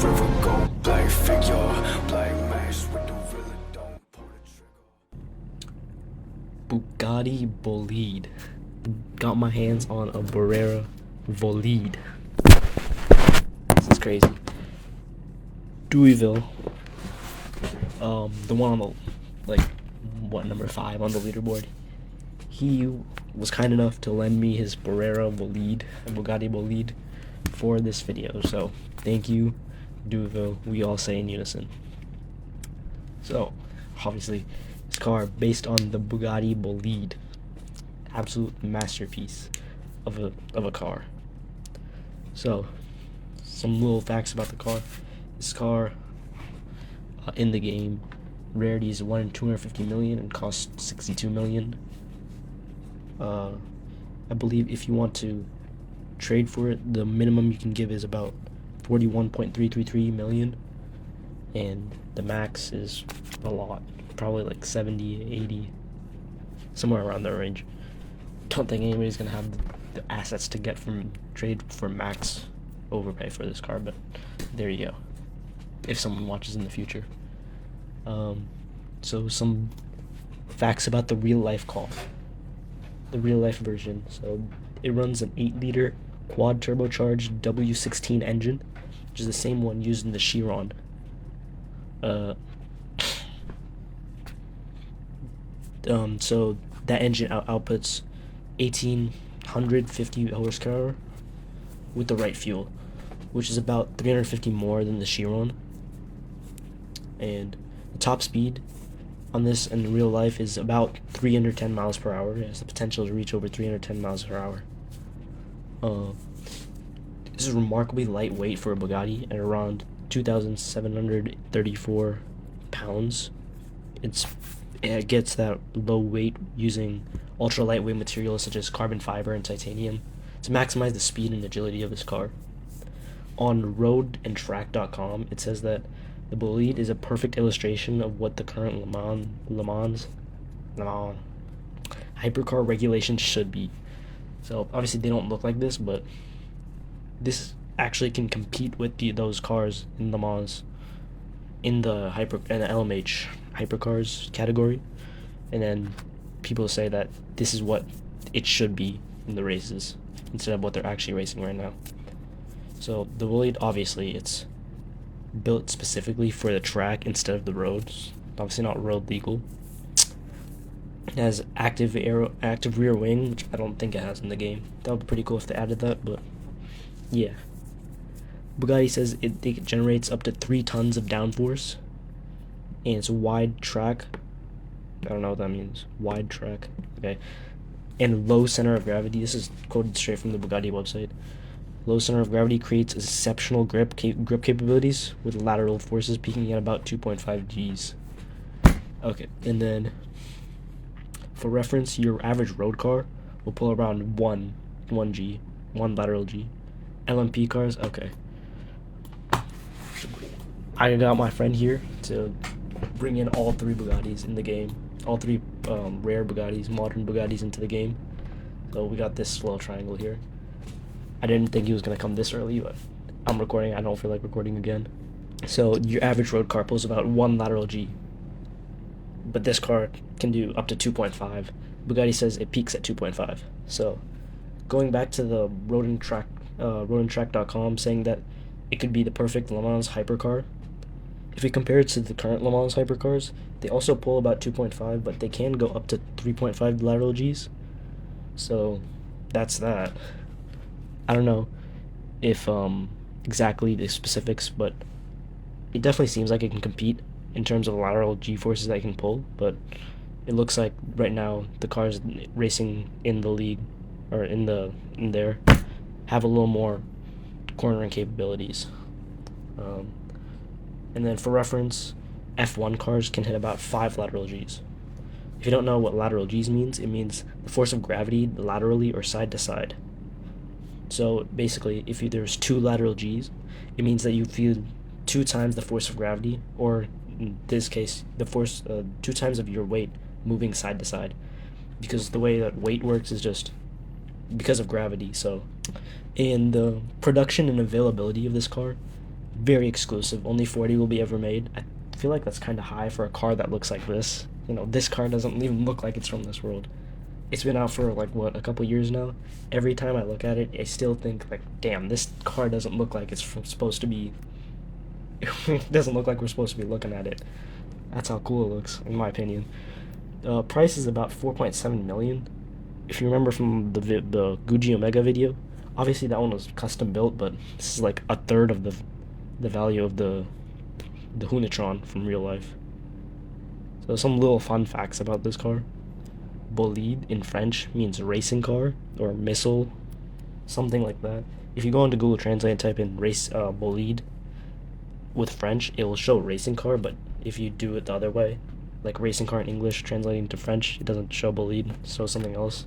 river, go black figure, black mask with the villain, don't pull the trigger. Bugatti Bolide. Got my hands on a BURRERA Volide. This is crazy. Deweyville, the one on the, like, number 5 on the leaderboard, he was kind enough to lend me his BURRERA Volide, a Bugatti Bolide, for this video. So thank you, Deweyville. We all say in unison. So obviously, this car based on the Bugatti Bolide, absolute masterpiece of a car. So some little facts about the car. This car, in the game, rarity is 1 in 250 million and costs 62 million. I believe if you want to trade for it, the minimum you can give is about 41.333 million, and the max is a lot, probably like 70, 80, somewhere around that range. Don't think anybody's gonna have the assets to get from trade for max overpay for this car, but there you go, if someone watches in the future. So some facts about the real life car, the real life version. So it runs an 8-liter quad turbocharged W16 engine, which is the same one used in the Chiron. So that engine outputs 1,850 horsepower with the right fuel, which is about 350 more than the Chiron. And the top speed on this in real life is about 310 miles per hour. It has the potential to reach over 310 miles per hour. This is remarkably lightweight for a Bugatti at around 2,734 pounds. It gets that low weight using ultra lightweight materials such as carbon fiber and titanium to maximize the speed and agility of this car. On roadandtrack.com, it says that the Bolide is a perfect illustration of what the current Le Mans hypercar regulations should be. So obviously they don't look like this, but this actually can compete with those cars in Le Mans in the LMH hypercars category, and then people say that this is what it should be in the races instead of what they're actually racing right now. So the Bolide, obviously, it's built specifically for the track instead of the roads. Obviously not road legal. It has active rear wing, which I don't think it has in the game. That would be pretty cool if they added that, but yeah. Bugatti says it generates up to 3 tons of downforce, and it's a wide track. I don't know what that means. Wide track. Okay. And low center of gravity. This is quoted straight from the Bugatti website. Low center of gravity creates exceptional grip capabilities with lateral forces peaking at about 2.5 Gs. Okay, and then for reference, your average road car will pull around 1 G, 1 lateral G. LMP cars, okay. I got my friend here to bring in all 3 Bugattis in the game. All 3 rare Bugattis, modern Bugattis into the game. So we got this little triangle here. I didn't think he was going to come this early, but I'm recording. I don't feel like recording again. So your average road car pulls about 1 lateral G, but this car can do up to 2.5. Bugatti says it peaks at 2.5. So going back to the roadandtrack.com saying that it could be the perfect Le Mans hypercar. If we compare it to the current Le Mans hypercars, they also pull about 2.5, but they can go up to 3.5 lateral Gs. So that's that. I don't know if exactly the specifics, but it definitely seems like it can compete in terms of lateral G forces that it can pull. But it looks like right now the cars racing in the league or in there have a little more cornering capabilities. And then for reference, F1 cars can hit about 5 lateral Gs. If you don't know what lateral Gs means, it means the force of gravity laterally or side to side. So basically, if there's 2 lateral Gs, it means that you feel 2 times the force of gravity, or in this case, the force 2 times of your weight moving side to side, because the way that weight works is just because of gravity. So, and the production and availability of this car very exclusive. Only 40 will be ever made. I feel like that's kind of high for a car that looks like this. You know, this car doesn't even look like it's from this world. It's been out for like what, a couple years now. Every time I look at it, I still think like, damn, this car doesn't look like it's supposed to be. It doesn't look like we're supposed to be looking at it. That's how cool it looks, in my opinion. Price is about 4.7 million. If you remember from the Gucci Omega video, obviously that one was custom built, but this is like a third of the value of the Hunatron from real life. So some little fun facts about this car. Bolide in French means racing car or missile, something like that. If you go into Google Translate and type in bolide with French, it will show racing car, but if you do it the other way, like racing car in English translating to French, it doesn't show bolide, it shows something else.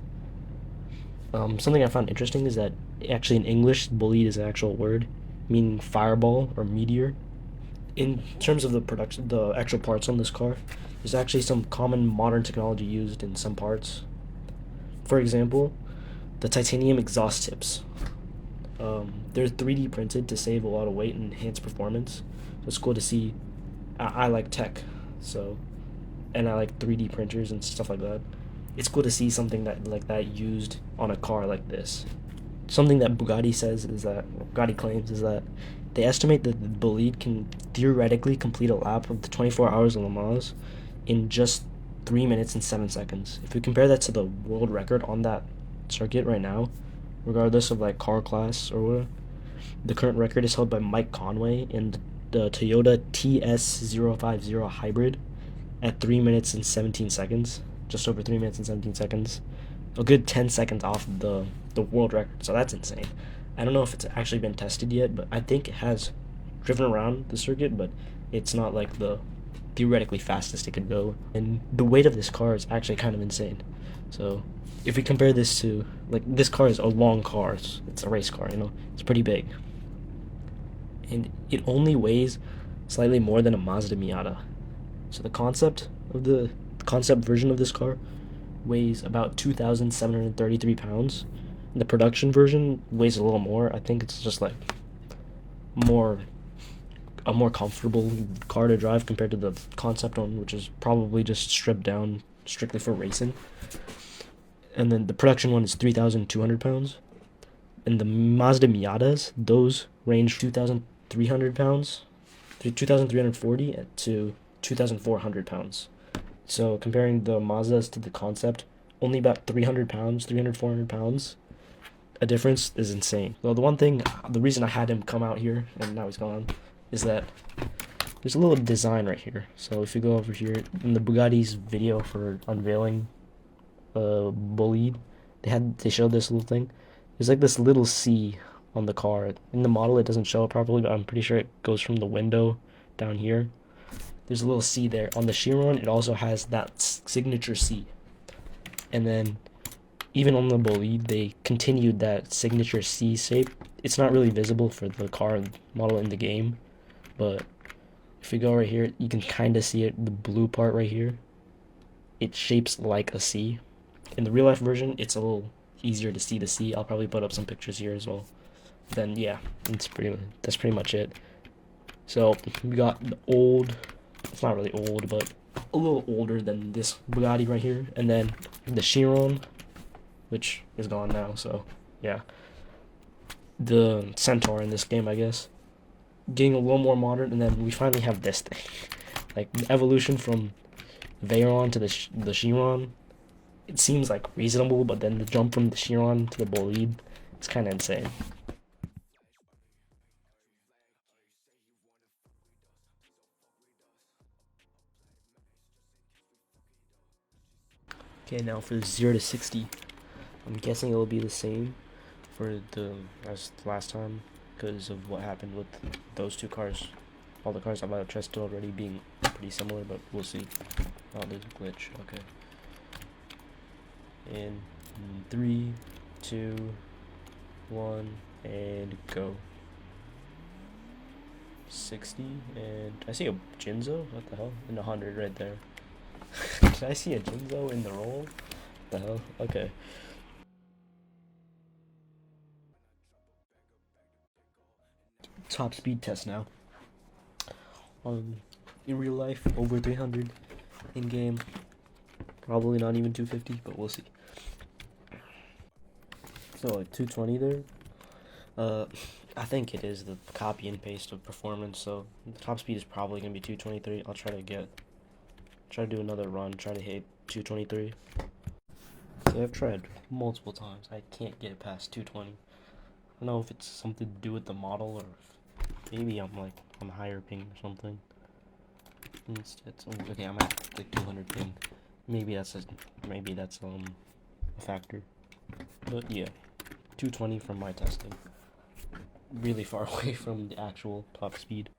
Something I found interesting is that actually in English, bolide is an actual word meaning fireball or meteor. In terms of the actual parts on this car, there's actually some common modern technology used in some parts. For example, the titanium exhaust tips. They're 3D printed to save a lot of weight and enhance performance. So it's cool to see. I like tech, and I like 3D printers and stuff like that. It's cool to see something like that used on a car like this. Something that Bugatti claims is that they estimate that the bolide can theoretically complete a lap of the 24 hours of Le Mans in just 3 minutes and 7 seconds. If we compare that to the world record on that circuit right now, regardless of like car class or whatever, the current record is held by Mike Conway in the Toyota TS050 hybrid at 3 minutes and 17 seconds, just over 3 minutes and 17 seconds. A good 10 seconds off the world record, so that's insane. I don't know if it's actually been tested yet, but I think it has driven around the circuit, but it's not like the theoretically fastest it could go. And the weight of this car is actually kind of insane. So if we compare this to, like, this car is a long car, it's a race car, you know, it's pretty big. And it only weighs slightly more than a Mazda Miata. So the concept version of this car weighs about 2,733 pounds. The production version weighs a little more. I think it's just like a more comfortable car to drive compared to the concept one, which is probably just stripped down strictly for racing. And then the production one is 3,200 pounds. And the Mazda Miatas, those range 2,300 pounds, 2,340 to 2,400 pounds. So comparing the Mazdas to the concept, only about 300 pounds, 400 pounds. A difference is insane. So the reason I had him come out here, and now he's gone, is that there's a little design right here. So if you go over here, in the Bugatti's video for unveiling bolide, they showed this little thing. There's like this little C on the car. In the model, it doesn't show it properly, but I'm pretty sure it goes from the window down here. There's a little C there. On the Chiron, it also has that signature C. And then, even on the bolide, they continued that signature C shape. It's not really visible for the car model in the game, but if you go right here, you can kind of see it, the blue part right here. It shapes like a C. In the real life version, it's a little easier to see the C. I'll probably put up some pictures here as well. Then yeah, that's pretty much it. So we got the old, it's not really old, but a little older than this Bugatti right here, and then the Chiron, which is gone now. So yeah, the Centaur in this game, I guess, getting a little more modern, and then we finally have this thing, like the evolution from Veyron to the Chiron. It seems like reasonable, but then the jump from the Chiron to the bolide, it's kind of insane. Okay, now for 0 to 60, I'm guessing it'll be the same as last time because of what happened with those two cars. All the cars I've tested already being pretty similar, but we'll see. Oh, there's a glitch. Okay. In 3, 2, 1, and go. 60, and I see a Jinzo. What the hell? And 100 right there. Did I see a Jinzo in the roll? What the hell? Okay. Top speed test now. in real life, over 300 in game. Probably not even 250, but we'll see. So like 220 there. I think it is the copy and paste of performance. So the top speed is probably gonna be 223. I'll try to do another run. Try to hit 223. So I've tried multiple times. I can't get it past 220. I don't know if it's something to do with the model or if maybe I'm higher ping or something. Okay, I'm at like 200 ping. Maybe that's a factor. But yeah, 220 from my testing. Really far away from the actual top speed.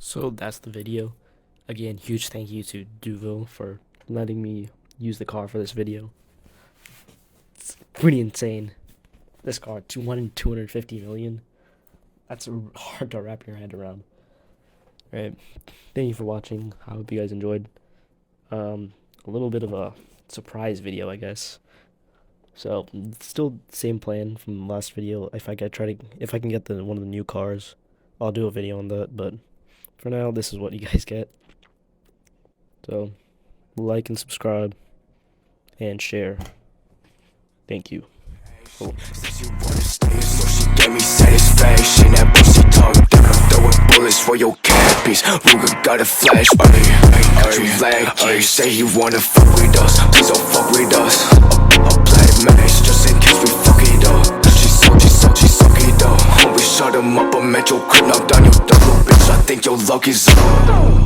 So that's the video. Again, huge thank you to Duville for letting me use the car for this video. It's pretty insane. This car, 250 million. That's hard to wrap your head around. Right. Thank you for watching. I hope you guys enjoyed. A little bit of a surprise video, I guess. So still same plan from the last video. If I can get one of the new cars, I'll do a video on that. But for now, this is what you guys get. So like and subscribe and share. Thank you. Cool. She wanna stay, so she gave me satisfaction. That pussy talk, then I'm throwing bullets for your cabbies. Ruger got a flash, got you lag. Say he wanna fuck with us, please don't fuck with us. I'll play match just in case we fuck it up. She suck it up. We shut him up, I'm at your crib, knock down your door, bitch. I think your luck is up.